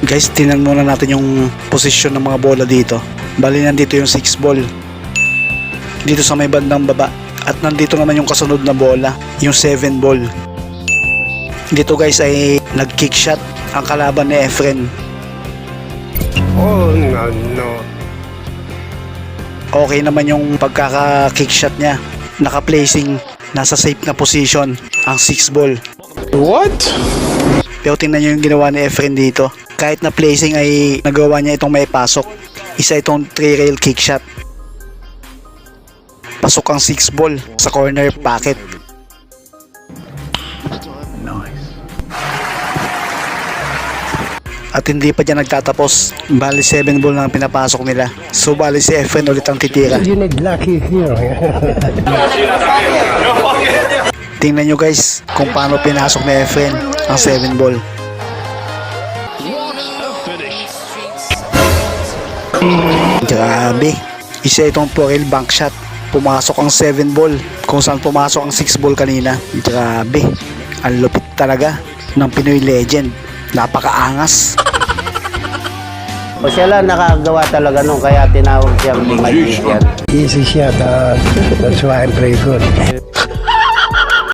Guys, tingnan muna natin yung posisyon ng mga bola dito. Bali, nandito yung 6 ball. Dito sa may bandang baba. At nandito naman yung kasunod na bola, yung 7 ball. Dito guys ay nag-kick shot ang kalaban ni Efren. Oh no. Okay naman yung pagkaka-kick shot niya. Naka-placing, nasa safe na position ang 6 ball. What? Pero tingnan nyo yung ginawa ni Efren dito. Kahit na placing ay nagawa niya itong may pasok. Isa itong 3 rail kick shot. Pasok ang 6 ball sa corner pocket. At hindi pa dyan nagtatapos. Bali 7 ball na ang pinapasok nila. So bali si Efren ulit ang titira. You need lucky here. Tingnan nyo guys kung paano pinasok ni Efren ang 7 ball. Grabe. Isa itong 4 rail bank shot. Pumasok ang 7 ball kung saan pumasok ang 6 ball kanina. Grabe. Ang lupit talaga ng Pinoy legend. Napakaangas. O siya lang nakagawa talaga nung kaya tinawag siyang magician. Easy shot. That's why I'm pretty good.